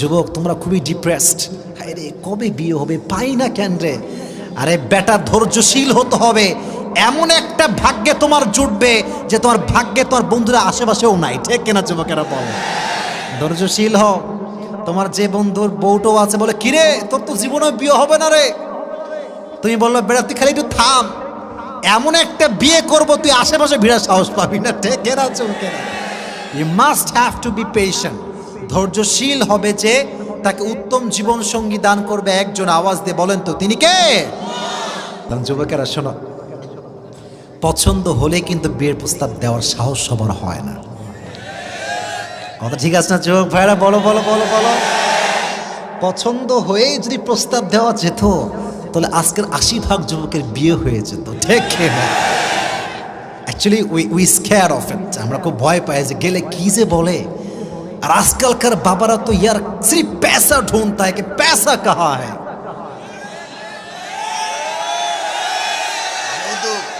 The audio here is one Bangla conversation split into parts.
যুবক তোমরা খুবই ডিপ্রেসড, আরে কবে বিয়ে হবে, পাই না কেন রে। আরে বেটা ধৈর্যশীল হতে হবে, এমন একটা ভাগ্যে তোমার জুটবে যে তোমার ভাগ্যে তোমার বন্ধুরা আশেপাশেও নাই, ঠিক কিনা যুবকেরা বলো। ধৈর্যশীল হও। তোমার যে বন্ধুর বউটো আছে বলে কিরে তোর তো জীবনে বিয়ে হবে না রে, তুমি বললো বেটা তুই খালি একটু থাম, এমন একটা বিয়ে করবো তুই আশেপাশে ভিড়ার সাহস পাবি না, ঠিক কিনা যুবকেরা। You must have to be patient. ধৈর্যশীল হবে যে তাকে উত্তম জীবন সঙ্গী দান করবে একজন। আওয়াজ দিয়ে বলেন তো তিনি কে? যুবকেরা শোনো, পছন্দ হলে কিন্তু বিয়ের প্রস্তাব দেওয়ার সাহস সবার হয় না। কথা ঠিক আছে না যুবক ভাইরা? বলো বলো বলো বলো। পছন্দ হয়ে যদি প্রস্তাব দেওয়া যেত তাহলে আজকের 80% যুবকের বিয়ে হয়ে যেত, ঠিক না? Actually we scare of it. আমরা খুব ভয় পাই যে গেলে কি যে বলে। আর আজকালকার বাবারা তো ইয়ার সির্ফ पैसा ढूंढता है कि पैसा कहाँ है।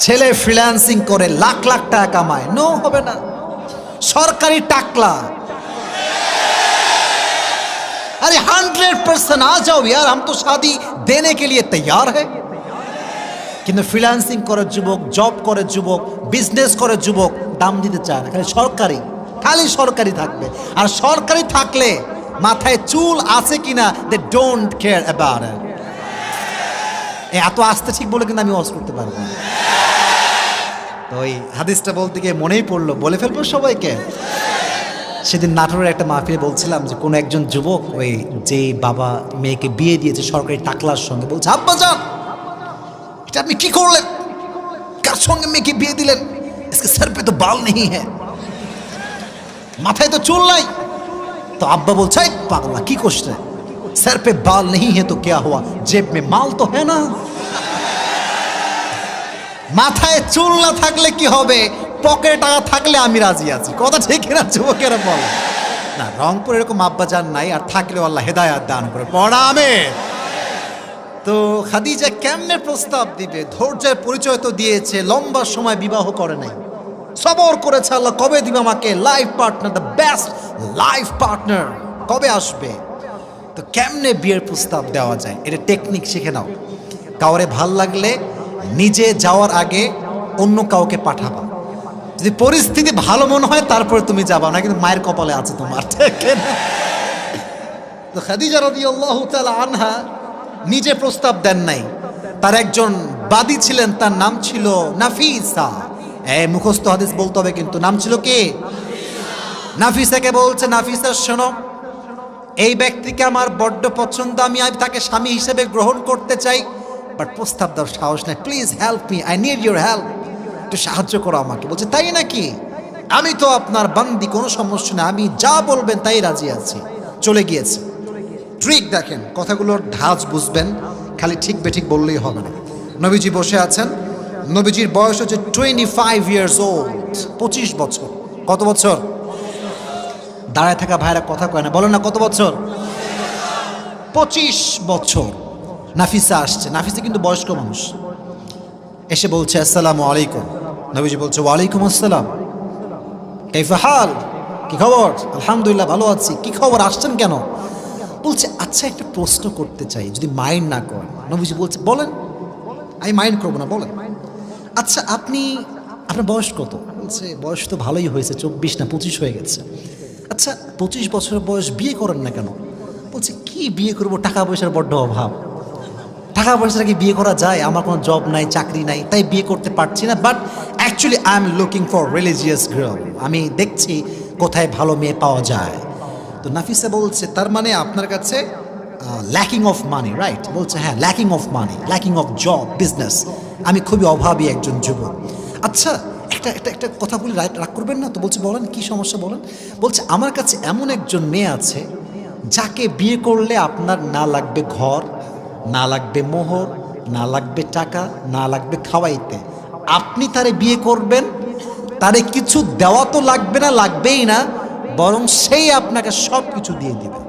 ছেলে ফ্রিল্যান্সিং করে লাখ লাখ টাকা কামায়, নো হবে না। সরকারি টাকলা, अरे 100% आ जाओ यार, हम तो शादी देने के लिए तैयार है। কিন্তু ফ্রিল্যান্সিং করে যুবক, জব করে যুবক, বিজনেস করে যুবক, দাম দিতে চায় না, খালি সরকারি থাকবে। আর সরকারি থাকলে মাথায় চুল আছে কিনা they don't care about it. এত আস্তে ঠিক বলে কিন্তু আমি ওয়াজ করতে পারবো না। তো ওই হাদিসটা বলতে গিয়ে মনেই পড়লো, বলে ফেলবো সবাইকে। সেদিন নাটোরের একটা মাহফিলে বলছিলাম যে কোনো একজন যুবক ওই যে বাবা মেয়েকে বিয়ে দিয়েছে সরকারি টাকলার সঙ্গে, বলছে আব্বা যান এটা আপনি কি করলেন, কার সঙ্গে মেয়েকে বিয়ে দিলেন, इसके सर पे तो बाल नहीं है, মাথায় তো চুল নাই। তো আব্বা বলছে পাগলা কি করছে, सर पे बाल नहीं है तो क्या हुआ, जेब में माल तो है ना। মাথায় চুল না থাকলে কি হবে, পকেটে টাকা থাকলে আমি রাজি আছি। কথা ঠিক না যুবকেরা বলে না? রংপুর এরকম আব্বা জান নাই, আর থাকলেও আল্লাহ হেদায়াত দান করে পড়া। আমিন। তো খাদিজা কেমনে প্রস্তাব দিবে? ধৈর্যের পরিচয় তো দিয়েছে, লম্বা সময় বিবাহ করে নাই, সবর করেছে আল্লাহ কবে দিবে আমাকে life partner, the best life partner কবে আসবে। তো কেমনে বিয়ের প্রস্তাব দেওয়া যায় এটা টেকনিক শিখে নাও। কাউরে ভাল লাগলে নিজে যাওয়ার আগে অন্য কাউকে পাঠাবা, যদি পরিস্থিতি ভালো মনে হয় তারপরে তুমি যাবা না, কিন্তু মায়ের কপালে আছে তোমার, ঠিক না? তো খাদিজা রাদিয়াল্লাহু তাআলা আনহা নিজে প্রস্তাব দেন নাই, তার একজন বাদী ছিলেন, তার নাম ছিল নাফিসা। মুখস্থ হাদিস বলতে হবে কিন্তু, নাম ছিল কি? নাফিসাকে বলছে, নাফিসা শোনো, এই ব্যক্তিকে আমার বড্ড পছন্দ, আমি তাকে স্বামী হিসেবে গ্রহণ করতে চাই, বাট প্রস্তাব দেওয়ার সাহস নাই, please help me, I need your help, একটু সাহায্য করো আমাকে। বলছে তাই নাকি, আমি তো আপনার বান্দি, কোনো সমস্যা না, আমি যা বলবেন তাই রাজি আছি। চলে গিয়েছে। ট্রিক দেখেন, কথাগুলোর ধাঁচ বুঝবেন, খালি ঠিক বেঠিক বললেই হবে না। নবীজি বসে আছেন, নবীজির বয়স হচ্ছে 25 ইয়ার্স ওল্ড, 25 বছর। কত বছর? দাঁড়ায় থাকা ভাইরা কথা কয় না, বলো না কত বছর? 25 বছর। নাফিসা আসছে, নাফিসা কিন্তু বয়স্ক মানুষ, এসে বলছে আসসালামু আলাইকুম। নবীজি বলছে ওয়ালাইকুম আসসালাম, কাইফা হাল, কি খবর? আলহামদুলিল্লাহ ভালো আছি। কি খবর, আসছেন কেন? বলছে আচ্ছা একটা প্রশ্ন করতে চাই, যদি মাইন্ড না করেন। নবীজি বলছে বলেন, আমি মাইন্ড করবো না, বলেন। আচ্ছা আপনার বয়স কত? বলছে বয়স তো ভালোই হয়েছে, 24 না 25 হয়ে গেছে। আচ্ছা 25 বছরের বয়স, বিয়ে করেন না কেন? বলছে কি বিয়ে করবো, টাকা পয়সার বড্ড অভাব। টাকা পয়সা কি বিয়ে করা যায়? আমার কোনো জব নাই, চাকরি নাই, তাই বিয়ে করতে পারছি না। But actually I am looking for religious girl, আমি দেখছি কোথায় ভালো মেয়ে পাওয়া যায়। তো নাফিসা বলছে তার মানে আপনার কাছে ল্যাকিং অফ মানি, রাইট? বলছে হ্যাঁ, lacking of money, lacking of job, business, আমি খুবই অভাবী একজন যুবক। আচ্ছা একটা কথা বলি, রাগ করবেন না তো? বলছে বলেন কি সমস্যা বলেন। বলছে আমার কাছে এমন একজন মেয়ে আছে যাকে বিয়ে করলে আপনার না লাগবে ঘর, না লাগবে মোহর, না লাগবে টাকা, না লাগবে খাওয়াইতে, আপনি তারে বিয়ে করবেন, তারে কিছু দেওয়া তো লাগবে না, লাগবেই না, বরং সেই আপনাকে সব কিছু দিয়ে দিবে।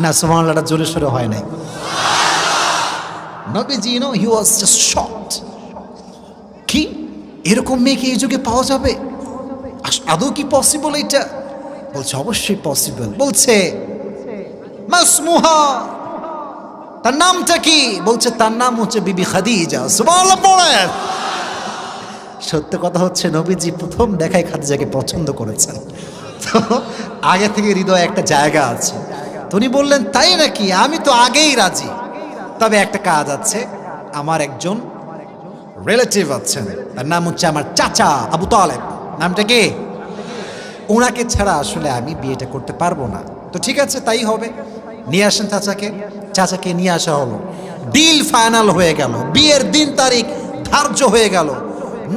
না সুবহানাল্লাহটা জোরে সোরে হয় নাই। নবীজি হি ওয়াজ জাস্ট শকড। কি এরকম মেয়েকে এই যুগে পাওয়া যাবে? আদৌ কি পসিবল এটা? বলছে অবশ্যই পসিবল। বলছে মাসমুহা, তার নামটা কি? বলছে তার নাম হচ্ছে বিবি খাদিজা। সুবহানাল্লাহ পড়েন। সত্য কথা হচ্ছে নবীজি প্রথম দেখায় খাদিজাকে পছন্দ করেছেন, তো আগে থেকে হৃদয়ে একটা জায়গা আছে। তো উনি বললেন তাই নাকি, আমি তো আগেই রাজি, তবে একটা কাজ আছে, আমার একজন রিলেটিভ আছেন, তার নাম হচ্ছে আমার চাচা আবু তালেব। নামটা কি? ওনাকে ছাড়া আসলে আমি বিয়েটা করতে পারবো না। তো ঠিক আছে, তাই হবে, নিয়ে আসেন চাচাকে। চাচাকে নিয়ে আসা হলো, ডিল ফাইনাল হয়ে গেল, বিয়ের দিন তারিখ ধার্য হয়ে গেল।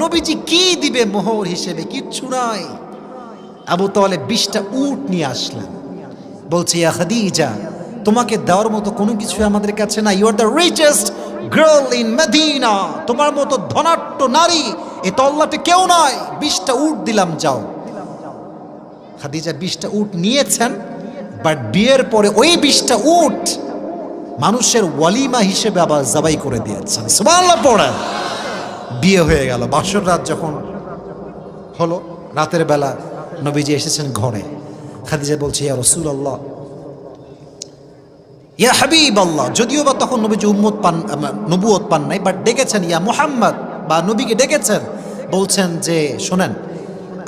নবীজি কি দিবে মোহর হিসেবে? কিচ্ছু নাই। আবু তালেব 20টা উট নিয়ে আসলেন, বলছে ইয়া খাদিজা, তোমাকে দেওয়ার মতো কোনো কিছু আমাদের কাছে না। You are the richest girl in Medina, তোমার মতো ধনাঢ্য নারী এই তল্লাটে কেউ নয়। 20টা উট দিলাম, যাও। খাদিজা 20টা উট নিয়েছেন, বাট বিয়ের পরে ওই 20টা উট মানুষের ওয়ালিমা হিসেবে আবার জবাই করে দিয়েছেন। সুবহানাল্লাহ পড়েন। বিয়ে হয়ে গেল। বাসর রাত যখন হলো, রাতের বেলা নবীজি এসেছেন ঘরে। খাদিজা বলছে ইয়া রাসূলুল্লাহ, ইয়া হাবিবাল্লাহ, যদিও বা তখন নবীজি নবুয়ত পান নাই, বাট ডেকেছেন ইয়া মুহাম্মদ, বা নবীকে ডেকেছেন। বলছেন যে শোনেন,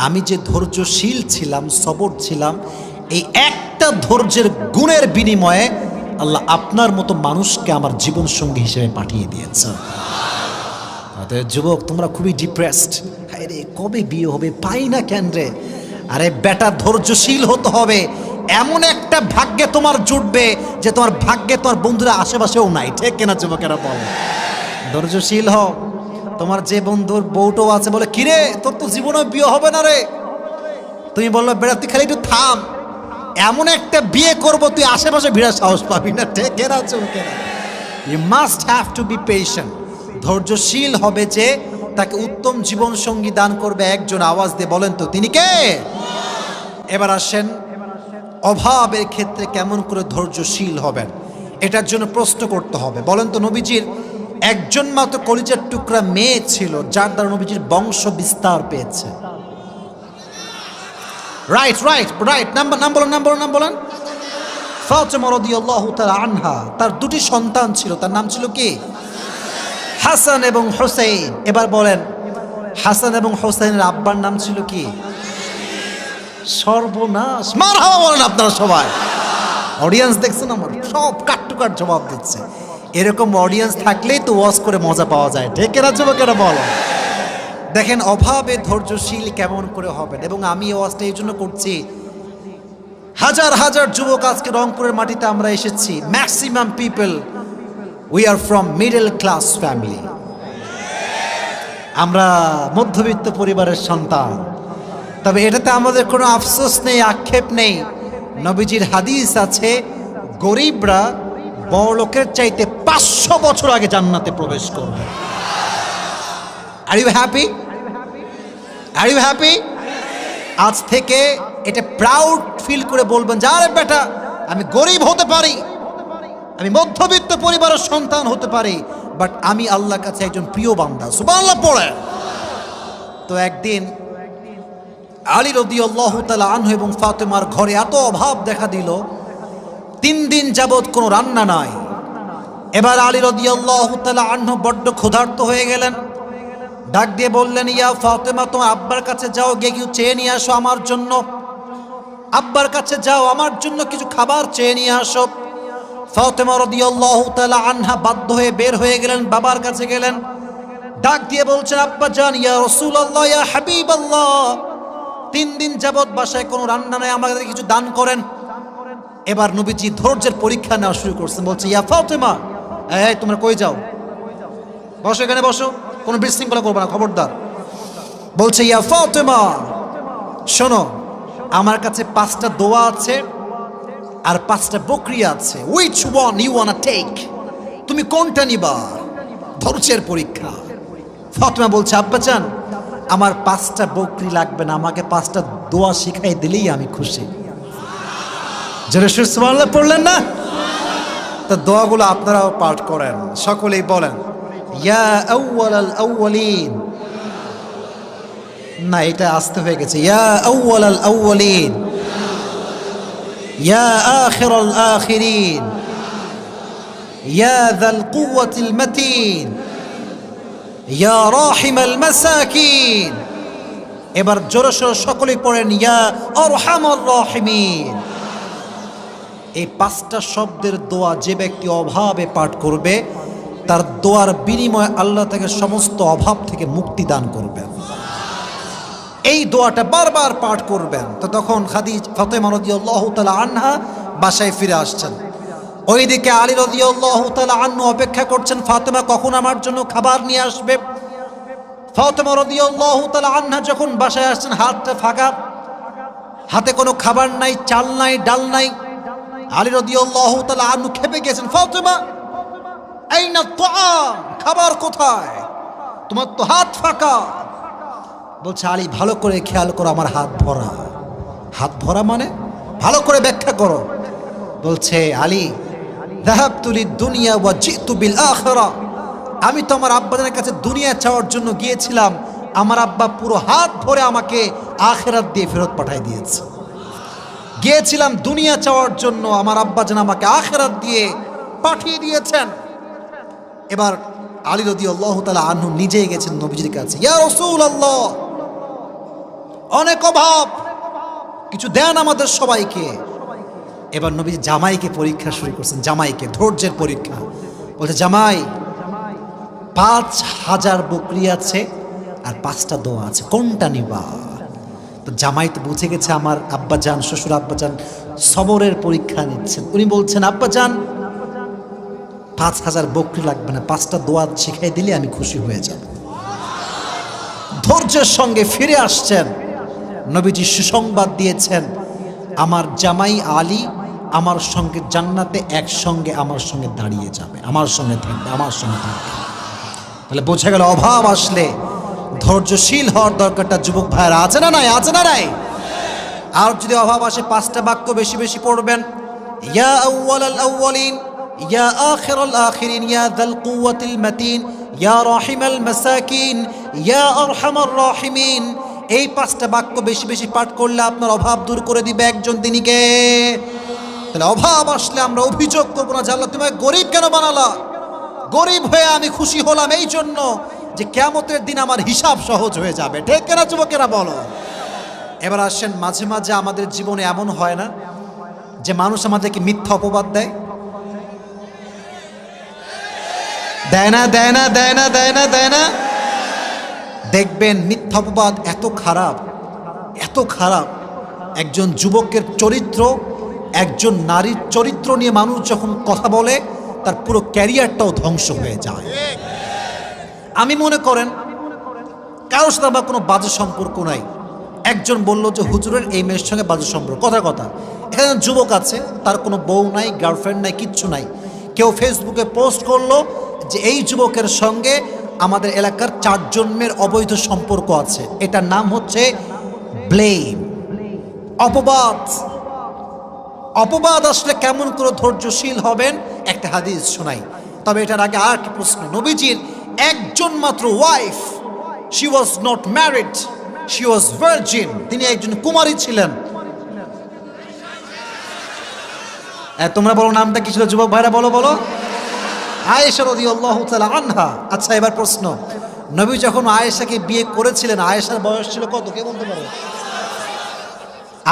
আমি যে ধৈর্যশীল ছিলাম, সবর ছিলাম, এই একটা ধৈর্যের গুণের বিনিময়ে আল্লাহ আপনার মতো মানুষকে আমার জীবন সঙ্গী হিসেবে পাঠিয়ে দিয়েছে। যুবক, তোমরা খুবই ডিপ্রেসড, হায় রে কবে বিয়ে হবে, পাই না কেন রে? আরে বেটা, ধৈর্যশীল হতে হবে। এমন একটা ভাগ্যে তোমার জুটবে যে তোমার ভাগ্যে তোমার বন্ধুরা আশেপাশেও নাই। ঠিক কিনা যুবকেরা বলে? ধৈর্যশীল হও। তোমার যে বন্ধুর বউটাও আছে বলে কিরে তোর তো জীবনে বিয়ে হবে না রে, তুমি বললো বেটা তুই খালি একটু থাম, এমন একটা বিয়ে করবো তুই আশেপাশে ভিড়ার সাহস পাবি না। ঠিক কিনা যুবকেরা? You must have to be patient. ধৈর্যশীল হবে যে তাকে উত্তম জীবন সঙ্গী দান করবে একজন। আওয়াজ দিয়ে বলেন তো তিনি কে? এবার আসেন, অভাবের ক্ষেত্রে কেমন করে ধৈর্যশীল হবেন, এটার জন্য প্রশ্ন করতে হবে। বলেন তো, নবীজির একজন মাত্র কলিজার টুকরা মেয়ে ছিল যার দ্বারা নবীজির বংশ বিস্তার পেয়েছে। রাইট রাইট রাইট, নাম বলেন। ফাতিমা রাদিয়াল্লাহু তাআলা আনহা, তার দুটি সন্তান ছিল, তার নাম ছিল কি? হাসান এবং হোসেন। এবার বলেন, হাসান এবং হোসেনের আব্বার নাম ছিল কি? সর্বনাশ, মারহাবা বলেন আপনারা সবাই। অডিয়েন্স দেখছেন আমার, সব কাট টু কাট জবাব দিচ্ছে। এরকম অডিয়েন্স থাকলেই তো ওয়াজ করে মজা পাওয়া যায়। ঠিক কিনা যুবকেরা বলো? দেখেন অভাবে ধৈর্যশীল কেমন করে হবেন। এবং আমি এই ওয়াজটা এই জন্য করছি, হাজার হাজার যুবক আজকে রংপুরের মাটিতে আমরা এসেছি। Maximum people we are from middle class family. আমরা মধ্যবিত্ত পরিবারের সন্তান। তবে এটাতে আমাদের কোনো আফসোস নেই, আক্ষেপ নেই। নবীজির হাদিস আছে, গরিবরা বড়লোকের চাইতে 500 বছর আগে জান্নাতে প্রবেশ করবে। Are you happy? Are you happy? আজ থেকে এটা প্রাউড ফিল করে বলবেন যে আরে বেটা, আমি গরিব হতে পারি, আমি মধ্যবিত্ত পরিবারের সন্তান হতে পারি, বাট আমি আল্লাহর কাছে একজন প্রিয় বান্দা। সুবহানাল্লাহ পড়ে। তো একদিন আলী রাদিয়াল্লাহু তাআলা আনহু এবং ফাতেমার ঘরে এত অভাব দেখা দিল, 3 দিন যাবৎ কোনো রান্না নাই। এবার আলী রাদিয়াল্লাহু তাআলা আনহু বড্ড ক্ষুধার্ত হয়ে গেলেন। ডাক দিয়ে বললেন, ইয়া ফাতেমা, তোমার আব্বার কাছে যাও, গিয়ে কিছু চেয়ে নিয়ে আসো আমার জন্য। আব্বার কাছে যাও, আমার জন্য কিছু খাবার চেয়ে নিয়ে আসো। ফাতেমা রাদিয়াল্লাহু তাআলা আনহা বাধ্য হয়ে বের হয়ে গেলেন, বাবার কাছে গেলেন। ডাক দিয়ে বলছেন, আব্বা জান, ইয়া রাসূলুল্লাহ, ইয়া হাবিবাল্লাহ, 3 দিন যাবৎ বাসায় কোনো রান্না নাই, আমাদের কিছু দান করেন। এবার নবীজি ধৈর্যের পরীক্ষা নেওয়া শুরু করছেন। বলছে, ইয়া ফাতেমা, এই তোমরা কই যাও? বসো, এখানে বসো, কোনো বিশৃঙ্খলা করবে না, খবরদার। বলছে, ইয়া ফাতেমা, শোনো, আমার কাছে 5টা দোয়া আছে আর 5টা বকরি আছে। Which one you wanna take? তুমি কোনটা নিবা? ধৈর্যের পরীক্ষা। ফাতেমা বলছে, আব্বাজান, আমার 5টা বকরি লাগবে না, আমাকে 5টা দোয়া শিখাই দিলেই আমি খুশি। যারা সুবহানাল্লাহ পড়লেন না, তো দোয়াগুলো আপনারাও পাঠ করেন, সকলেই বলেন, ইয়া আউয়ালাল আউয়ালিন। না, এটা আসতে হয়ে গেছে। ইয়া আউয়ালাল আউয়ালিন ইয়া আখিরাল আখিরিন, ইয়া যাল কুওয়াতিল মাতিন, ইয়া রাহিমাল মাসাকিন। এবার জোরে সোরে সকলেই পড়েন ইয়া আরহামার রাহিমিন। এই পাঁচটা শব্দের দোয়া যে ব্যক্তি অভাবে পাঠ করবে, তার দোয়ার বিনিময়ে আল্লাহ তাকে সমস্ত অভাব থেকে মুক্তি দান করবেন। এই দোয়াটা বারবার পাঠ করবেন। তো তখন ফাতেমা রাদিয়াল্লাহু তাআলা আনহা বাসায় ফিরে আসছেন। ওইদিকে আলী রাদিয়াল্লাহু তাআলা আনহু অপেক্ষা করছেন ফাতেমা কখন আমার জন্য খাবার নিয়ে আসবে। ফাতেমা রাদিয়াল্লাহু তাআলা আনহা যখন বাসায় আসছেন, হাতটা ফাঁকা, হাতে কোনো খাবার নাই, চাল নাই, ডাল নাই। আলী রাদিয়াল্লাহু তাআলা আনহু খেপে গেছেন, ফাতেমা আইনা তাআম, খাবার কোথায়? তোমার তো হাত ফাঁকা। বলছে আলী ভালো করে খেয়াল করো, আমার হাত ভরা। হাত ভরা মানে ভালো করে ব্যাখ্যা করো। বলছে আলী যাহাবতু লিদ-দুনিয়া ওয়া জিতু বিল আখিরা, আমি তো আমার আব্বাজানের কাছে দুনিয়া চাওয়ার জন্য গিয়েছিলাম, আমার আব্বা পুরো হাত ভরে আমাকে আখিরাত দিয়ে ফেরত পাঠিয়ে দিয়েছে। গিয়েছিলাম দুনিয়া চাওয়ার জন্য, আমার আব্বাজান আমাকে আখিরাত দিয়ে পাঠিয়ে দিয়েছেন। এবার আলী রাদিয়াল্লাহু তাআলা আনহু নিজেই গেছেন নবীজির কাছে, ইয়া রাসূলুল্লাহ অনেক অভাব, কিছু দেন আমাদের সবাইকে। এবার নবীজি জামাইকে পরীক্ষা শুরু করছেন, জামাইকে ধৈর্যের পরীক্ষা। বলছে জামাই 5000 বকরি আছে আর 5টা দোয়া আছে, কোনটা নিবা? তো জামাই তো বুঝে গেছে আমার আব্বাজান, শ্বশুর আব্বাজান সবরের পরীক্ষা নিচ্ছেন। উনি বলছেন আব্বাজান 5000 বকরি লাগবে না, 5টা দোয়া শিখাই দিলে আমি খুশি হয়ে যাব। ধৈর্যের সঙ্গে ফিরে আসছেন। নবীজি সুসংবাদ দিয়েছেন, আমার জামাই আলী আমার সঙ্গে জান্নাতে একসঙ্গে আমার সঙ্গে দাঁড়িয়ে যাবে, আমার সঙ্গে থাকবে, আমার সঙ্গে থাকবে। তাহলে বোঝা গেল অভাব আসলে ধৈর্যশীল হওয়ার দরকারটা যুবক ভাইরা আছে না নাই? আছে না নাই? আর যদি অভাব আসে 5টা বাক্য বেশি বেশি পড়বেন, ইয়া আউয়ালাল আউয়ালিন, ইয়া আখিরাল আখিরিন, ইয়া যাল কুওয়াতিল মাতিন, ইয়া রাহিমাল মাসাকিন, ইয়া আরহামার রাহিমিন। এই 5টা বাক্য বেশি বেশি পাঠ করলে আপনার অভাব দূর করে দিবে একজন, তিনি কে? তাহলে অভাব আসলে আমরা অভিযোগ করবো না যে আল্লাহ তুমি গরিব কেন বানালা। গরিব হয়ে আমি খুশি হলাম এই জন্য যে কিয়ামতের দিন আমার হিসাব সহজ হয়ে যাবে। ঠিক কিনা যুবকেরা বলো? এবার আসেন, মাঝে মাঝে আমাদের জীবনে এমন হয় না যে মানুষ আমাদেরকে মিথ্যা অপবাদ দেয়? দেয় না, দেয় না, দেয় না, দেয় না, দেয় না? দেখবেন মিথ্যা অপবাদ এত খারাপ, এত খারাপ। একজন যুবকের চরিত্র, একজন নারীর চরিত্র নিয়ে মানুষ যখন কথা বলে, তার পুরো ক্যারিয়ারটাও ধ্বংস হয়ে যায়। আমি মনে করেন কারোর সাথে আমার কোনো বাজে সম্পর্ক নাই। একজন বলল যে হুজুরের এই মেয়ের সঙ্গে বাজে সম্পর্ক, কথার কথা। এখানে যুবক আছে, তার কোনো বউ নাই, গার্লফ্রেন্ড নাই, কিচ্ছু নাই। কেউ ফেসবুকে পোস্ট করলো যে এই যুবকের সঙ্গে আমাদের এলাকার 4 জন্মের অবৈধ সম্পর্ক আছে। এটার নাম হচ্ছে ব্লেম, অপবাদ। অপবাদ আসলে কেমন করে ধৈর্যশীল হবেন একটা হাদিস শোনাই। তবে এটার আগে আর কি প্রশ্ন, নবীজির একজন মাত্র wife, she was not married, she was virgin, তিনি একজন কুমারী ছিলেন। তোমরা বলো নামটা কি ছিল যুবক ভাইরা? বলো বলো। আয়েশা রাদিয়াল্লাহু তাআলা আনহা। আচ্ছা এবার প্রশ্ন, নবী যখন আয়েশাকে বিয়ে করেছিলেন, আয়েশার বয়স ছিল কত? কে বলতে পারে?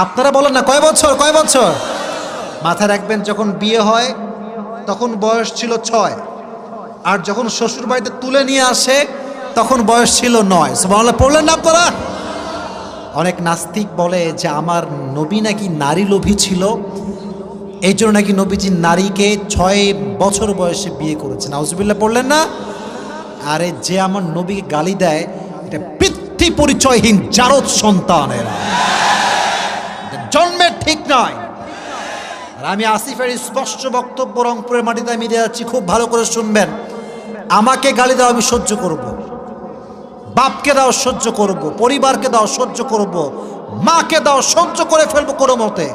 আপনারা বলেন না, কয় বছর? কয় বছর? মাথায় রাখবেন, যখন বিয়ে হয় তখন বয়স ছিল 6, আর যখন শ্বশুর বাড়িতে তুলে নিয়ে আসে তখন বয়স ছিল 9। সুবহানাল্লাহ পড়লেন না আপনারা? অনেক নাস্তিক বলে যে আমার নবী নাকি নারী লোভী ছিল, এই জন্য নাকি নবীজি নারীকে 6 বছর বয়সে বিয়ে করেছেন। নাউজুবিল্লাহ পড়লেন না? আরে যে আমার নবীকে গালি দেয়, এটা পিতৃ পরিচয়হীন জারদ সন্তানেরা, জন্মের ঠিক নয়। আর আমি আসিফের স্পষ্ট বক্তব্য রংপুরের মাটিতে আমি দিয়ে যাচ্ছি, খুব ভালো করে শুনবেন। আমাকে গালি দাও আমি সহ্য করব, বাপকে দাও সহ্য করব, পরিবারকে দাও সহ্য করব, মাকে দাও সহ্য করে ফেলবো কোনো মতে।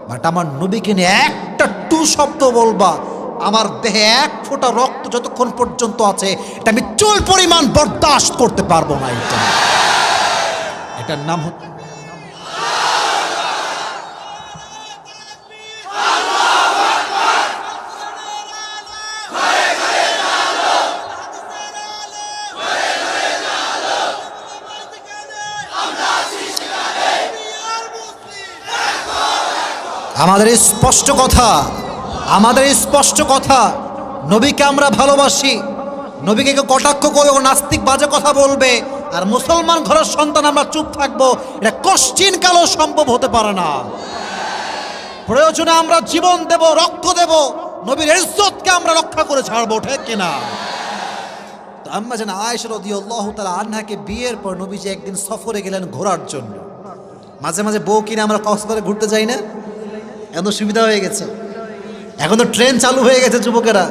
বাট আমার নবীকে নিয়ে একটা টু শব্দ বলবা, আমার দেহে 1 ফোঁটা রক্ত যতক্ষণ পর্যন্ত আছে এটা আমি চুল পরিমাণ বরদাস্ত করতে পারবো না। এটার নাম হচ্ছে আমাদের এই স্পষ্ট কথা, আমাদের এই স্পষ্ট কথা, নবীকে আমরা ভালোবাসি, নবীকে কেউ কটাক্ষ করবে, ও নাস্তিক বাজে কথা বলবে, আর মুসলমান ঘরের সন্তান আমরা চুপ থাকবো, এটা কোশ্চিন কালও সম্ভব হতে পারে না। প্রয়োজনে আমরা জীবন দেব, রক্ত দেব, নবীর ইজ্জতকে আমরা রক্ষা করে ছাড়বো, ঠিক কিনা? তো আম্মা জান আয়েশা রাদিয়াল্লাহু তাআলা আনহাকে বিয়ের পর নবীজি একদিন সফরে গেলেন ঘোরার জন্য। মাঝে মাঝে বউ কিনে আমরা কক্সবাজারে ঘুরতে যাই না? এখন তো সুবিধা হয়ে গেছে, এখন তো ট্রেন চালু হয়ে গেছে যুবকেরা,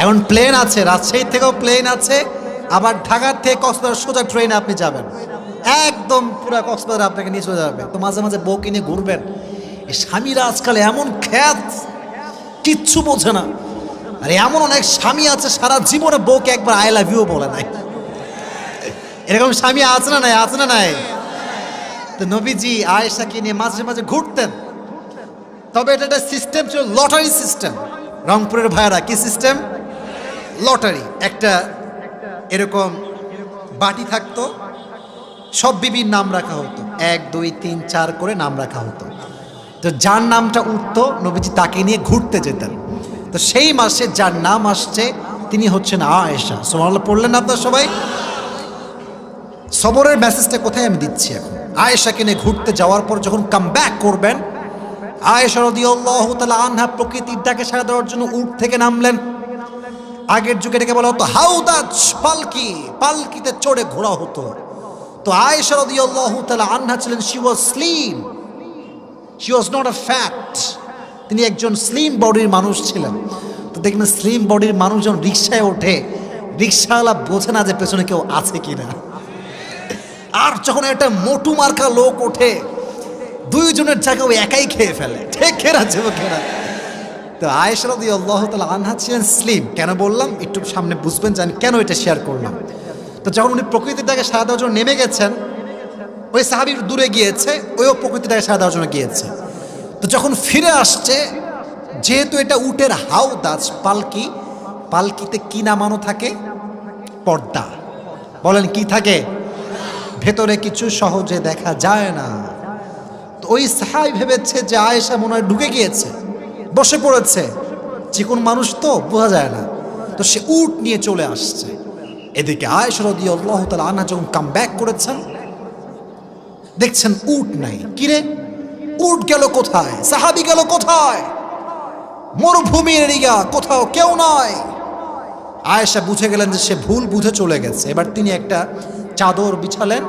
এখন প্লেন আছে, রাজশাহী থেকেও প্লেন আছে, আবার ঢাকার থেকে কক্সবাজার সোজা ট্রেনে আপনি যাবেন, একদম পুরো কক্সবাজার আপনাকে নিয়ে চলে যাবে। তো মাঝে মাঝে বউ কিনে ঘুরবেন। এই স্বামীরা আজকাল এমন খ্যাত, কিচ্ছু বোঝে না। আর এমন অনেক স্বামী আছে সারা জীবনে বউকে একবার আই লাভ ইউ বলে নাই। এরকম স্বামী আছে না নাই? আছে না নাই? তো নবীজি আয়েশাকে নিয়ে মাঝে মাঝে ঘুরতেন। তবে এটা একটা সিস্টেম ছিল, লটারি সিস্টেম। রংপুরের ভাইয়েরা, কি সিস্টেম? লটারি। একটা এরকম বাটি থাকতো, সব বিবির নাম রাখা হতো, 1 2 3 4 করে নাম রাখা হতো। তো যার নামটা উঠতো নবীজি তাকে নিয়ে ঘুরতে যেতেন। তো সেই মাসে যার নাম আসছে তিনি হচ্ছেন আয়েশা। সুবহানাল্লাহ পড়লেন আপনারা সবাই? সবরের মেসেজটা কোথায় আমি দিচ্ছি এখন? আয়েশাকে নিয়ে ঘুরতে যাওয়ার পর যখন কাম ব্যাক করবেন, আয়েশা রাদিয়াল্লাহু তাআলা আনহা প্রকৃতির ডাকে সাড়া দেওয়ার জন্য উট থেকে নামলেন। আগের যুগে এটাকে বলা হতো হাউদাজ, পালকি, পালকিতে চড়ে ঘোরা হতো। তো আয়েশা রাদিয়াল্লাহু তাআলা আনহা ছিলেন, she was slim, she was not a fat. তিনি একজন স্লিম বডির মানুষ ছিলেন। তো দেখবেন স্লিম বডির মানুষ যখন রিক্সায় ওঠে, রিক্সাওয়ালা বোঝে না যে পেছনে কেউ আছে কিনা। আর যখন একটা মোটু মার্কা লোক ওঠে, দুইজনের জায়গায় ও একাই খেয়ে ফেলে, ঠিক খেরা যুবকেরা। তো আয়েশা রাদিয়াল্লাহু তাআলা আনহা ছিলেন স্লিম। কেন বললাম একটু সামনে বুঝবেন, জানি কেন এটা শেয়ার করলাম। তো যখন উনি প্রকৃতিটাকে সাড়া দেওয়ার জন্য নেমে গেছেন, ওই সাহাবী দূরে গিয়েছে, ওইও প্রকৃতিটাকে সাড়া দেওয়ার জন্য গিয়েছে। তো যখন ফিরে আসছে, যেহেতু এটা উটের হাউদাজ, পালকি, পালকিতে কি নামানো থাকে? পর্দা। বলেন কি থাকে? ভেতরে কিছু সহজে দেখা যায় না। তো ওই সাহাবী ভেবেছে যে আয়েশা মনে হয় ঢুকে গিয়েছে, বসে পড়েছে, চিকন মানুষ তো বোঝা যায় না। তো সে উট নিয়ে চলে আসছে। এদিকে আয়েশা রাদিয়াল্লাহু তাআলা আনহা যখন কাম ব্যাক করেছেন, দেখছেন উট নাই। কিরে, উট গেল কোথায়? সাহাবী গেল কোথায়? মরুভূমির এরিয়া, কোথাও কেউ নাই। আয়েশা বুঝে গেলেন যে সে ভুল বুঝে চলে গেছে। এবার তিনি একটা চাদর বিছালেন,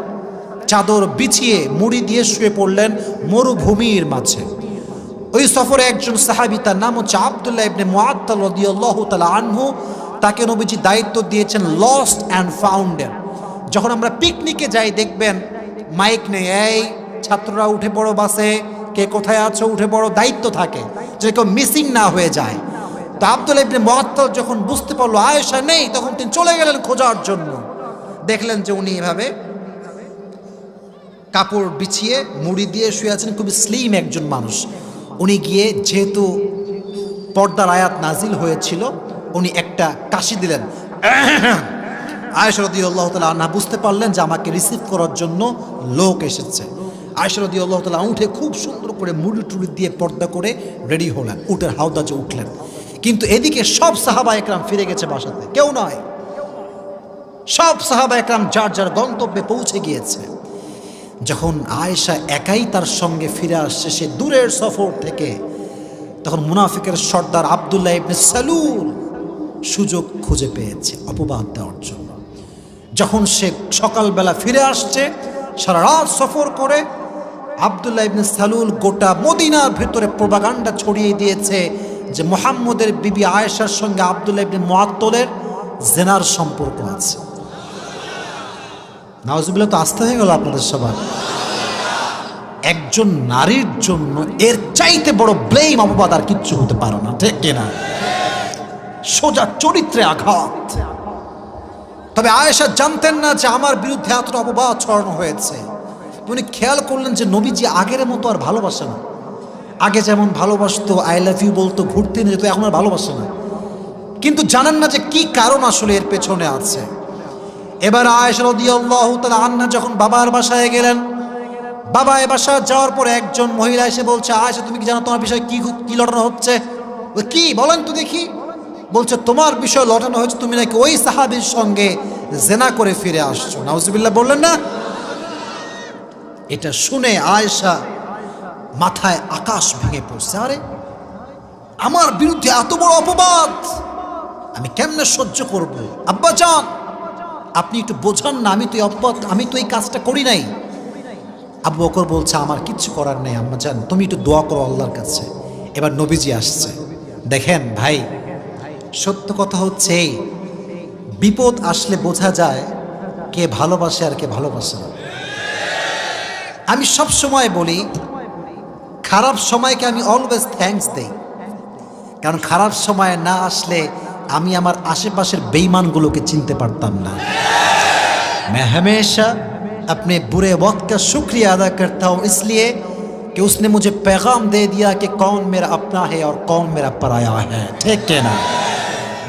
চাদর বিছিয়ে মুড়ি দিয়ে শুয়ে পড়লেন মরুভূমির মাঝে। ওই সফরে একজন সাহাবী, তার নাম হচ্ছে আব্দুল্লাহ ইবনে মুআত্তাল রাদিয়াল্লাহু তাআলা আনহু, তাকে নবীজি দায়িত্ব দিয়েছেন লস্ট অ্যান্ড ফাউন্ডের। যখন আমরা পিকনিকে যাই দেখবেন মাইক নেই, এই ছাত্ররা উঠে পড়ো বাসে, কে কোথায় আছো উঠে পড়ো, দায়িত্ব থাকে যে কেউ মিসিং না হয়ে যায়। তো আব্দুল্লাহ ইবনে মুআত্তাল যখন বুঝতে পারলো আয়েশা নেই, তখন তিনি চলে গেলেন খোঁজার জন্য। দেখলেন যে উনি এভাবে কাপড় বিছিয়ে মুড়ি দিয়ে শুয়ে আছেন, খুবই স্লিম একজন মানুষ। উনি গিয়ে, যেহেতু পর্দার আয়াত নাজিল হয়েছিল, উনি একটা কাশি দিলেন। আয়েশা রাদিয়াল্লাহু তাআলা আনহা বুঝতে পারলেন যে আমাকে রিসিভ করার জন্য লোক এসেছে। আয়েশা রাদিয়াল্লাহু তাআলা উঠে খুব সুন্দর করে মুড়ি টুড়ি দিয়ে পর্দা করে রেডি হলেন, উটের হাউদাজে উঠলেন। কিন্তু এদিকে সব সাহাবা একরাম ফিরে গেছে বাসাতে, কেউ নয়। সব সাহাবা একরাম যার যার গন্তব্যে পৌঁছে গিয়েছে। যখন আয়েশা একাই তার সঙ্গে ফিরে আসছে সে দূরের সফর থেকে, তখন মুনাফিকের সর্দার আব্দুল্লাহ ইবনে সালুল সুযোগ খুঁজে পেয়েছে অপবাদ দেওয়ার জন্য। যখন সে সকালবেলা ফিরে আসছে সারা রাত সফর করে, আব্দুল্লাহ ইবনে সালুল গোটা মদিনার ভেতরে প্রোপাগান্ডা ছড়িয়ে দিয়েছে যে মুহাম্মদের বিবি আয়েশার সঙ্গে আব্দুল্লাহ ইবনে মুআত্তালের জেনার সম্পর্ক আছে। নাউজুবিল্লাহ, তো আসতে হয়ে গেল আপনাদের সবার। একজন নারীর জন্য এর চাইতে বড় ব্লেম, অপবাদ আর কিচ্ছু হতে পারে না, ঠিক কিনা? সোজা চরিত্রে আঘাত। তবে আয়েশা জানতেন না যে আমার বিরুদ্ধে এতটা অপবাদ ছড়ানো হয়েছে। উনি খেয়াল করলেন যে নবীজি আগের মতো আর ভালোবাসে না। আগে যেমন ভালোবাসতো, আই লাভ ইউ বলতো, ঘুরতে নিয়ে যেত, এখন আর ভালোবাসে না। কিন্তু জানেন না যে কি কারণ আসলে এর পেছনে আছে। এবার আয়েশা রাদিয়াল্লাহু তাআলা আনহা যখন বাবার বাসায় গেলেন, বাবা এ বাসা যাওয়ার পরে একজন মহিলা এসে বলছে, আয়েশা তুমি কি জানো তোমার বিষয়ে কি লটানো হচ্ছে? কি বলেন তো দেখি। বলছে তোমার বিষয় লটানো হচ্ছে, তুমি নাকি ওই সাহাবীর সঙ্গে জেনা করে ফিরে আসছো। নাউজুবিল্লাহ বললেন না? এটা শুনে আয়েশা মাথায় আকাশ ভেঙে পড়ছে। আরে আমার বিরুদ্ধে এত বড় অপবাদ আমি কেমনে সহ্য করব? আব্বা জান আপনি একটু বোঝান না, আমি তো এই কাজটা করি নাই। আবু বকর বলছে আমার কিচ্ছু করার নেই আম্মা জান, তুমি একটু দোয়া করো আল্লাহর কাছে। এবার নবীজি আসছে। দেখেন ভাই, সত্য কথা হচ্ছে এই, বিপদ আসলে বোঝা যায় কে ভালোবাসে আর কে ভালোবাসে না। আমি সব সময় বলি খারাপ সময়কে আমি অলওয়েজ থ্যাঙ্কস দেই, কারণ খারাপ সময় না আসলে আমি আমার আশেপাশের বেঈমানগুলোকে চিনতে পারতাম না। मैं हमेशा अपने बुरे वक्त का शुक्रिया अदा करता हूँ इसलिए कि उसने मुझे पैगाम दे दिया कि कौन मेरा अपना है और कौन मेरा पराया है। ঠিক না?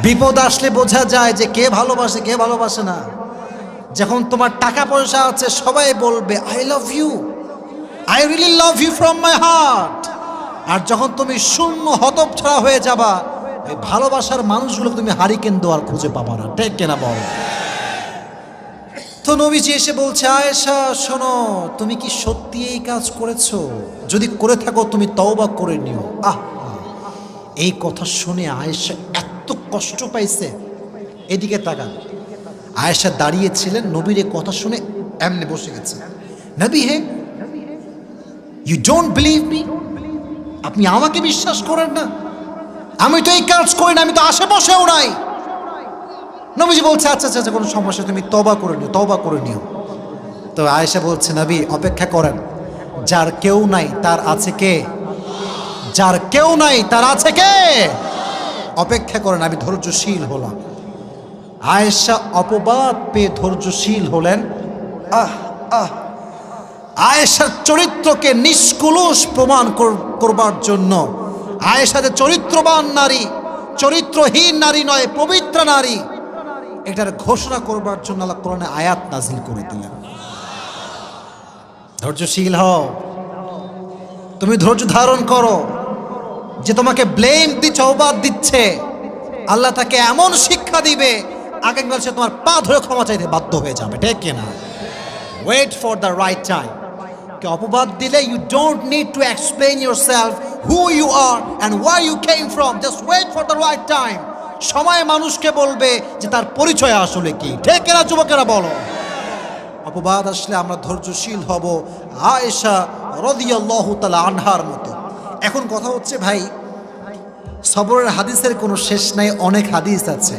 বিপদ আসলে বোঝা যায় যে কে ভালোবাসে কে ভালোবাসে না। যখন তোমার টাকা পয়সা আছে সবাই বলবে I love you, I really love you from my heart. আর যখন তুমি শূন্য হতচ্ছাড়া হয়ে যাবা, এই ভালোবাসার মানুষগুলোকে তুমি হারিকেন দেওয়ার খুঁজে পাবা না। ঠিক কিনা বল? তো নবীজি এসে বলছে, আয়েশা শোনো, তুমি কি সত্যি এই কাজ করেছো? যদি করে থাকো তুমি তওবা করে নিও। এই কথা শুনে আয়েশা এত কষ্ট পাইছে। এদিকে তাকান, আয়েশা দাঁড়িয়েছিলেন, নবীর এই কথা শুনে এমনি বসে গেছে। নবী হে, ইউ ডোন্ট বিলিভ মি? আপনি আমাকে বিশ্বাস করেন না? আমি তো এই কাজ করি না, আমি তো আশেপাশেও নাই। নবীজি বলছে আচ্ছা আচ্ছা কোনো সমস্যা, তুমি তওবা করে নিও, তওবা করে নিও। তো আয়েশা বলছে নবী অপেক্ষা করেন, যার কেউ নাই তার আছে কে? যার কেউ নাই তার আছে কে? অপেক্ষা করেন, আমি ধৈর্যশীল হলাম। আয়েশা অপবাদ পেয়ে ধৈর্যশীল হলেন। আয়েশার চরিত্রকে নিষ্কলুষ প্রমাণ করবার জন্য, আয়েশা যে চরিত্রবান নারী, চরিত্রহীন নারী নয়, পবিত্র নারী, এটার ঘোষণা করবার জন্য আল্লাহ কোরআনে আয়াত নাজিল করে দিলেন। ধৈর্যশীল হও, তুমি ধৈর্য ধারণ করো। যে তোমাকে ব্লেম দিচ্ছে, অপবাদ দিচ্ছে, আল্লাহ তাকে এমন শিক্ষা দিবে আগামীকাল সে তোমার পা ধরে ক্ষমা চাইতে বাধ্য হয়ে যাবে। ঠিক কিনা? Wait for the right time. কে অপবাদ দিলে you don't need to explain yourself who you are and where you came from, just wait for the right time. সময় মানুষকে বলবে যে তার পরিচয় আসলে কি। ঠিক কিনা যুবকেরা বলো? অপবাদ আসলে আমরা ধৈর্যশীল হব আয়েশা রাদিয়াল্লাহু তাআলা আনহার মতো। এখন কথা হচ্ছে ভাই, সবরের হাদিসের কোনো শেষ নাই, অনেক হাদিস আছে।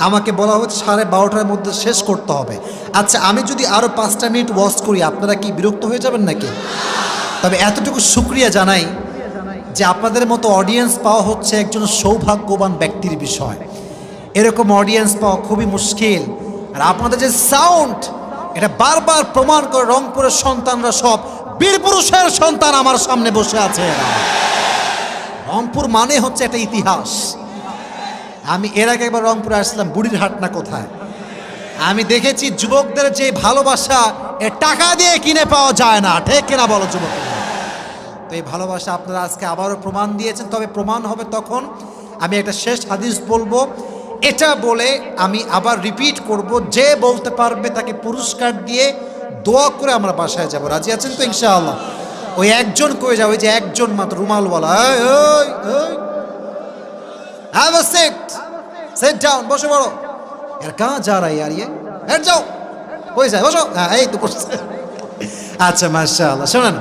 আমাকে বলা হচ্ছে 12:30টার মধ্যে শেষ করতে হবে। আচ্ছা আমি যদি আরও 5টা মিনিট ওয়াচ করি আপনারা কি বিরক্ত হয়ে যাবেন নাকি? তবে এতটুকু শুকরিয়া জানাই যে আপনাদের মতো অডিয়েন্স পাওয়া হচ্ছে একজন সৌভাগ্যবান ব্যক্তির বিষয়। এরকম অডিয়েন্স পাওয়া খুবই মুশকিল। আর আপনাদের যে সাউন্ড, এটা বারবার প্রমাণ করে রংপুরের সন্তানরা সব বীর পুরুষের সন্তান আমার সামনে বসে আছে। রংপুর মানে হচ্ছে একটা ইতিহাস। আমি এর আগে একবার রংপুরে আসলাম, বুড়িরহাট না কোথায়, আমি দেখেছি যুবকদের যে ভালোবাসা এ টাকা দিয়ে কিনে পাওয়া যায় না। ঠিক কিনা বলো যুবক? তো এই ভালোবাসা আপনারা আজকে আবারও প্রমাণ দিয়েছেন। তবে প্রমাণ হবে তখন, আমি একটা শেষ হাদিস বলবো, এটা বলে আমি আবার রিপিট করব, যে বলতে পারবে তাকে পুরস্কার দিয়ে দোয়া করে আমরা বাসায় যাব। রাজি আছেন তো ইনশাআল্লাহ? ওই একজন কয়ে যাও, ওই যে একজন মাত্র রুমালওয়ালা, have a seat, sit down, বসে পড়ো। यार कहाँ जा रहा है यार ये, बैठ जाओ, কই যায়, বসো। হ্যাঁ এই তো বসছে। আচ্ছা মাশাআল্লাহ। শোনেন,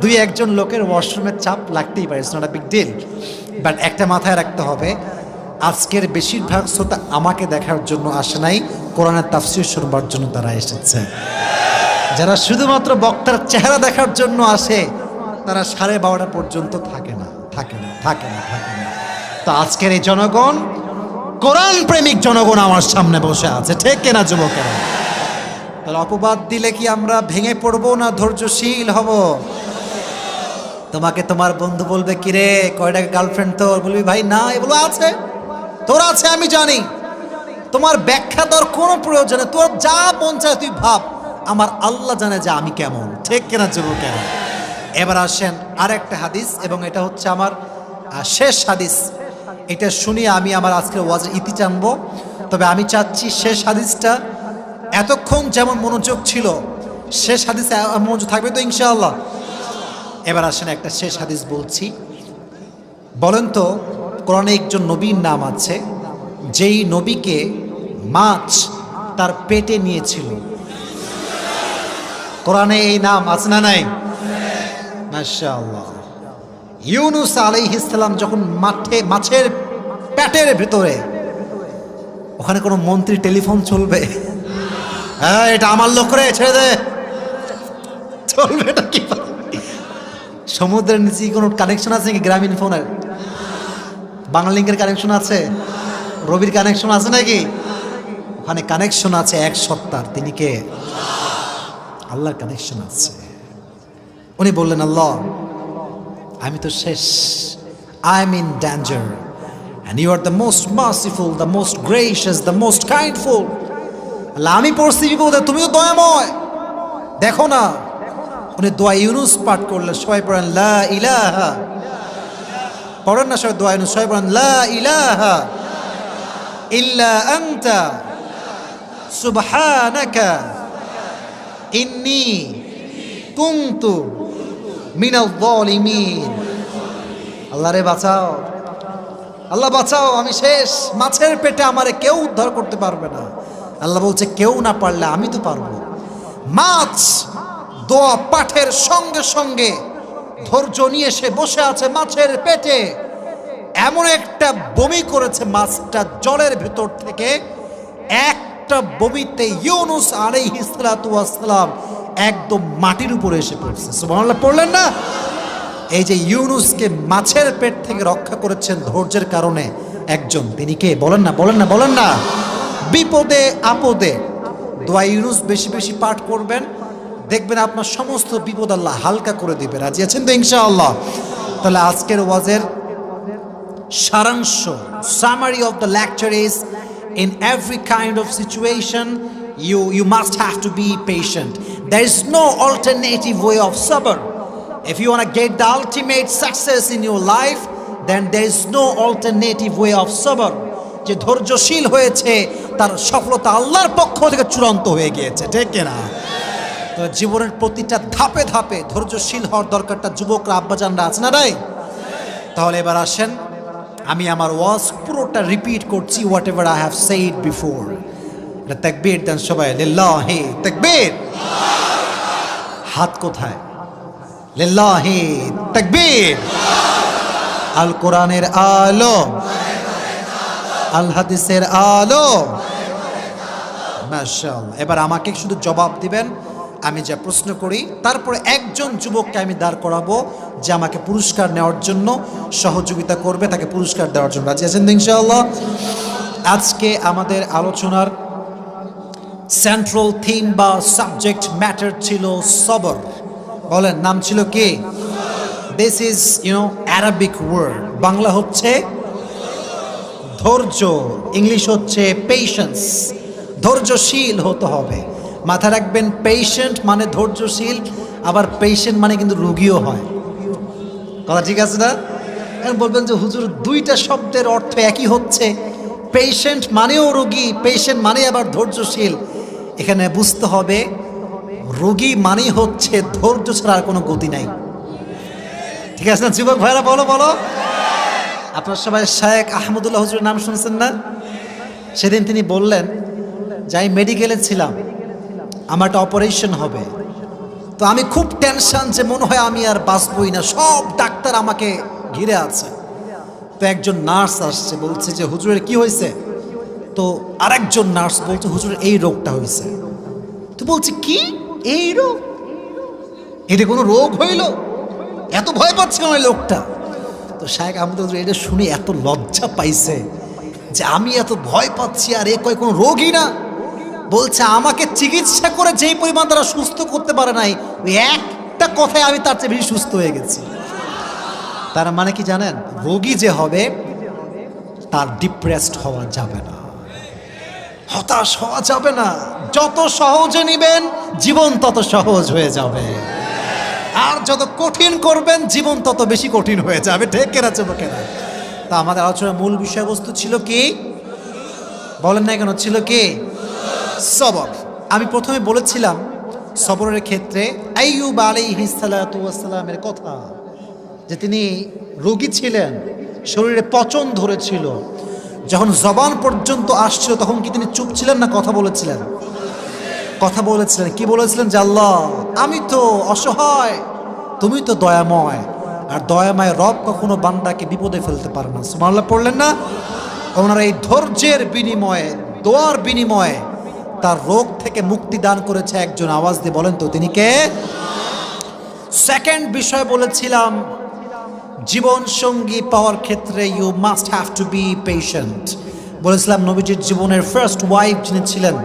দুই একজন লোকের ওয়াশরুমের চাপ লাগতেই পারে, it's not a big deal. But একটা মাথায় রাখতে হবে, আজকের বেশিরভাগ শ্রোতা আমাকে দেখার জন্য আসে নাই, কোরআনের তাফসীর শুনবার জন্য তারা এসেছে। যারা শুধুমাত্র বক্তার চেহারা দেখার জন্য আসে তারা 12:30 পর্যন্ত থাকে না। তো আজকের এই জনগণ, কোরআন প্রেমিক জনগণ আমার সামনে বসে আছে। ঠিক কিনা যুবকেরা? তাহলে অপবাদ দিলে কি আমরা ভেঙে পড়বো না ধৈর্যশীল হব? তোমাকে তোমার বন্ধু বলবে কিরে কয়টা গার্লফ্রেন্ড তোর, বলবি ভাই না, এগুলো আছে, তোর আছে আমি জানি। তোমার ব্যাখ্যা তোর কোনো প্রয়োজনে, তোর যা মন চায় তুই ভাব, আমার আল্লাহ জানে যে আমি কেমন। ঠিক কিনা যুবকেরা? এবার আসেন আরেকটা হাদিস, এবং এটা হচ্ছে আমার শেষ হাদিস। এটা শুনিয়ে আমি আমার আজকের ওয়াজের ইতি টানবো। তবে আমি চাচ্ছি শেষ হাদিসটা এতক্ষণ যেমন মনোযোগ ছিল, শেষ হাদিসে মনোযোগ থাকবে তো ইনশাআল্লাহ। এবার আসেন একটা শেষ হাদিস বলছি। বলেন তো কোরআনে একজন নবীর নাম আছে যেই নবীকে মাছ তার পেটে নিয়েছিল? কোরআনে এই নাম আছে না নাই? মাশাআল্লাহ। ইউনুস আলাইহিস সালাম যখন মাছের পেটের ভিতরে, ওখানে কোনো মন্ত্রী টেলিফোন চলবে? হ্যাঁ, এটা আমার লোক রে, ছেড়ে দে, চলবে এটা কি? সমুদ্রের নিচে কোনো কানেকশন আছে নাকি? গ্রামীণ ফোনের বাংলালিংকের কানেকশন আছে, রবির কানেকশন আছে নাকি? ওখানে কানেকশন আছে এক সত্তার। তিনি কে? আল্লাহর কানেকশন আছে। উনি বললেন, আল্লাহ আমি তো শেষ, I am in danger and you are the most merciful, the most gracious, the most kindful. আল্লাহ আমি পড়ছি বিপদে, তুমি তো দয়াময়, দেখো না। উনি দোয়া ইউনুস পাঠ করলেন। সবাই পড়েন লা ইলাহা, পড়েন না সবাই দোয়া ইউনুস, সবাই পড়েন লা ইলাহা ইল্লা আনতা সুবহানাকা ইন্নী কুনতু মিনাল যালিমিন। আল্লাহ রে বাঁচাও, আল্লাহ বাঁচাও, আমি শেষ, মাছের পেটে আমারে কেউ উদ্ধার করতে পারবে না। আল্লাহ বলছে কেউ না পারলে আমি তো পারবো। মাছ দোয়া পাঠের সঙ্গে সঙ্গে ধৈর্য নিয়ে সে বসে আছে মাছের পেটে। এমন একটা বমি করেছে মাছটা জলের ভিতর থেকে, একটা বমিতে ইউনুস আলাইহিস সালাতু ওয়াস সালাম একদম মাটির উপরে এসে পড়ছে। সুবহানাল্লাহ পড়লেন না? এই যে ইউনুসকে মাছের পেট থেকে রক্ষা করেছেন ধৈর্যের কারণে একজন, তিনি কে? বলেন না, বলেন না, বলেন না। বিপদে আপদে দোয়া ইউনুস বেশি বেশি পাঠ করবেন, দেখবেন আপনার সমস্ত বিপদ আল্লাহ হালকা করে দিবে। রাজি আছেন তো ইনশাআল্লাহ? তাহলে আজকের ওয়াজের সারাংশ, summary of the lecture is, in every kind of situation you must have to be patient. There is no alternative way of sabr. If you want to get the ultimate success in your life, then there is no alternative way of sabr. যে ধৈর্যশীল হয়েছে তার সফলতা আল্লাহর পক্ষ থেকে চূড়ান্ত হয়ে গিয়েছে, ঠিক কিনা? তো জীবনের প্রতিটা ধাপে ধাপে ধৈর্যশীল হওয়ার দরকারটা যুবকরা, আব্বাজানরা আছে না নাই? তাহলে এবার আসেন, আমি আমার ওয়াজ পুরোটা রিপিট করছি, what ever I have said before. এটা তাকবীর দেন সবাই, লিল্লাহি তাকবীর। হাত কোথায়? লিল্লাহি তাকবীর। আল কোরআনের আলো, আল হাদিসের আলো, মাশাআল্লাহ। এবার আমাকে শুধু জবাব দিবেন আমি যা প্রশ্ন করি, তারপরে একজন যুবককে আমি দাঁড় করাবো যে আমাকে পুরস্কার নেওয়ার জন্য সহযোগিতা করবে, তাকে পুরস্কার দেওয়ার জন্য। রাজি আছেন ইনশাআল্লাহ? আজকে আমাদের আলোচনার সেন্ট্রাল থিম বা সাবজেক্ট ম্যাটার ছিল সবর। বলেন, নাম ছিল কি? This is Arabic word. Bangla হচ্ছে ধৈর্য, ইংলিশ হচ্ছে পেশেন্স। ধৈর্যশীল হতে হবে। মাথা রাখবেন, পেশেন্ট মানে ধৈর্যশীল, আবার পেশেন্ট মানে কিন্তু রোগীও হয়। কথা ঠিক আছে না? বলবেন যে হুজুর দুইটা শব্দের অর্থ একই হচ্ছে, পেশেন্ট মানেও রোগী, পেশেন্ট মানে আবার ধৈর্যশীল। এখানে বুঝতে হবে রোগী মানে হচ্ছে ধৈর্য ছাড়া আর কোনো গতি নাই। ঠিক আছে না যুবক ভাইরা? বলো বলো। আপনার সবাই শায়েখ আহমদুল্লাহ হুজুরের নাম শুনছেন না? সেদিন তিনি বললেন যে আমি মেডিকেলে ছিলাম, আমার একটা অপারেশন হবে, তো আমি খুব টেনশন যে মনে হয় আমি আর বাঁচবই না, সব ডাক্তার আমাকে ঘিরে আছে। তো একজন নার্স আসছে, বলছে যে হুজুরের কি হয়েছে? তো আরেকজন নার্স বলছে হুজুরের এই রোগটা হয়েছে। তো বলছে কি এই রোগ? এটা কোনো রোগ হইল? এত ভয় পাচ্ছে আমার লোকটা। তো শায়েখ আহমদ হুজুর এটা শুনে এত লজ্জা পাইছে যে আমি এত ভয় পাচ্ছি, আর এ কয় কোনো রোগই না। বলছে আমাকে চিকিৎসা করে যেই পরিমাণ তারা সুস্থ করতে পারে নাই, ওই একটা কথায় আমি তার চেয়ে বেশি সুস্থ হয়ে গেছি। তার মানে কি জানেন? রোগী যে হবে তার ডিপ্রেসড হওয়া যাবে না, হতাশ হওয়া যাবে না। যত সহজে নিবেন জীবন তত সহজ হয়ে যাবে। আর যত কঠিন করবেন জীবন তত বেশি কঠিন হয়ে যাবে, ঠিক কিনা যুবকেরা? তা আমাদের আলোচনার মূল বিষয়বস্তু ছিল কি? বলেন না কেন? ছিল কি? সবর। আমি প্রথমে বলেছিলাম সবরের ক্ষেত্রে আইয়ুব আলাইহিস সালাতু ওয়াস সালামের কথা, যে তিনি রোগী ছিলেন, শরীরে পচন ধরেছিল, যখন জবান পর্যন্ত আসছিল তখন কি তিনি চুপ ছিলেন না কথা বলেছিলেন? কথা বলেছিলেন। কি বলেছিলেন? যে আল্লাহ, আমি তো অসহায়, তুমি তো দয়াময়, আর দয়াময় রব কখনো বান্দাকে বিপদে ফেলতে পারে না। সুবহানাল্লাহ পড়লেন না? ওনার এই ধৈর্যের বিনিময়ে, দোয়ার বিনিময়ে তার রোগ থেকে মুক্তি দান করেছে একজন। আওয়াজ দিয়ে বলেন তো তিনি কে? সেকেন্ড বিষয় বলেছিলাম, জীবন সঙ্গী পাওয়ার ক্ষেত্রে you must have to be patient. বলেছিলাম নবীজির জীবনের ফার্স্ট ওয়াইফ যিনি ছিলেন,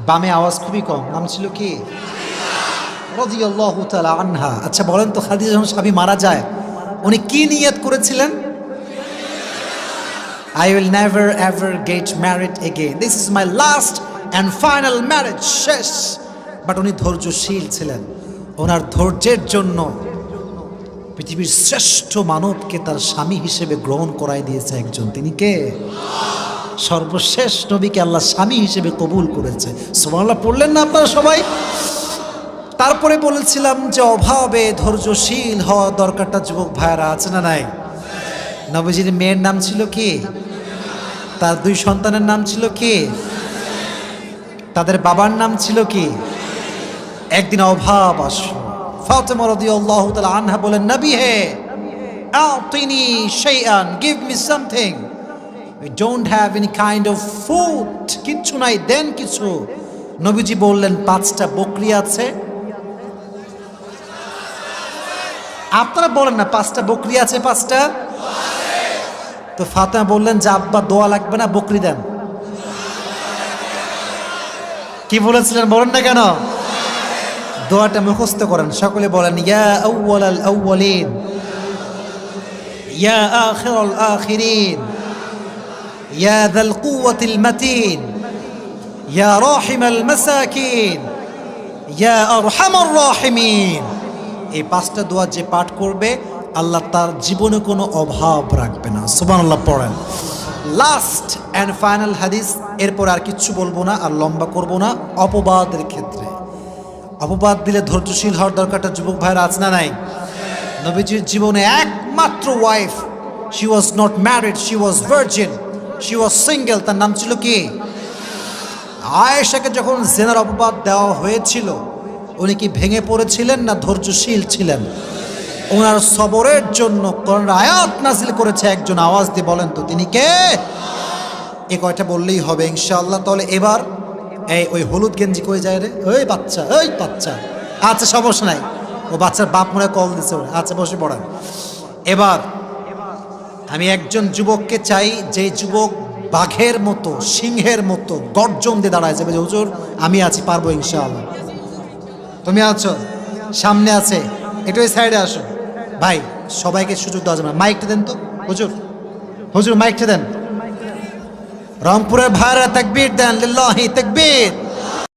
বামে আওয়াজ খুবই কম, নাম ছিল কি? রাদিয়াল্লাহু তাআলা আনহা। আচ্ছা বলেন তো, খাদিজা যখন স্বামী মারা যায় উনি কি নিয়ত করেছিলেন? I will never ever get married again. This is my last and final marriage. শেষ। বাট উনি ধৈর্যশীল ছিলেন। ওনার ধৈর্যের জন্য পৃথিবীর শ্রেষ্ঠ মানবকে তার স্বামী হিসেবে গ্রহণ করাই দিয়েছে একজন। তিনি কে? সর্বশেষ নবীকে আল্লাহ স্বামী হিসেবে কবুল করেছে। সুবহানাল্লাহ পড়লেন না আপনারা সবাই? তারপরে বলেছিলাম যে অভাবে ধৈর্যশীল হওয়া দরকারটা যুবক ভাইয়েরা আছে না নাই? নবীজির মেয়ের নাম ছিল কি? তার দুই সন্তানের নাম ছিল কি? তাদের বাবার নাম ছিল কি? একদিন অভাব আসলো। ফাতেমা রাদিয়াল্লাহু তাআলা আনহা বলেন, নবী হে, আতিনি শাইআন, give me something, we don't have any kind of food, কিচ্ছু নাই, দেন কিছু। নবীজি বললেন, 5টা বকরি আছে। আপনারা বলেন না, 5টা বকরি আছে? 5টা। তো ফাতেমা বললেন যে আব্বা দোয়া লাগবে না, বকরি দেন। কি বলেছিলেন বলেন না কেন? দোয়াটা মুখস্থ করেন, সকলে বলেন, ইয়া আউয়ালাল আউয়ালিন, ইয়া আখিরাল আখিরিন, ইয়া যাল কুওয়াতিল মাতিন, ইয়া রাহিমাল মাসাকিন, ইয়া আরহামার রাহিমিন। এই 5টা দোয়া যে পাঠ করবে আল্লাহ তার জীবনে কোনো অভাব রাখবে না। সুবহানাল্লাহ পড়েন। লাস্ট অ্যান্ড ফাইনাল হাদিস, এরপর আর কিচ্ছু বলবো না, আর লম্বা করব না। অপবাদের ক্ষেত্রে অপবাদ দিলে ধৈর্যশীল হওয়ার দরকারটা যুবক ভাইয়েরা আছে না নাই? নবীজির জীবনে একমাত্র wife, she was not married, she was virgin, she was single, তার নাম ছিল কি? আয়েশাকে যখন জেনার অপবাদ দেওয়া হয়েছিল উনি কি ভেঙে পড়েছিলেন না ধৈর্যশীল ছিলেন? ওনার সবরের জন্য কোরআন আয়াত নাজিল করেছে একজন। আওয়াজ দিয়ে বলেন তো তিনি কে? এ কয়টা বললেই হবে ইনশাআল্লাহ। তাহলে এবার ওই হলুদ গেঞ্জি কই যায় রে? ওই বাচ্চা, ওই বাচ্চা। আচ্ছা সমস্যা নাই, ও বাচ্চার বাপ মনে কল দিছে। আচ্ছা বসে পড়েন। এবার আমি একজন যুবককে চাই, যে যুবক বাঘের মতো, সিংহের মতো গর্জন দিয়ে দাঁড়ায় যাবে যে হুজুর আমি আছি, পারবো ইনশাআল্লাহ। তুমি আছো, সামনে আছে, একটু এই সাইডে আসো। ভাই সবাইকে সুযোগ দেওয়া যাবে না, মাইকটা দেন তো হুজুর, হুজুর মাইকটা দেন। রংপুরের ভাইরা তাকবীর দেন, লিল্লাহি তাকবীর।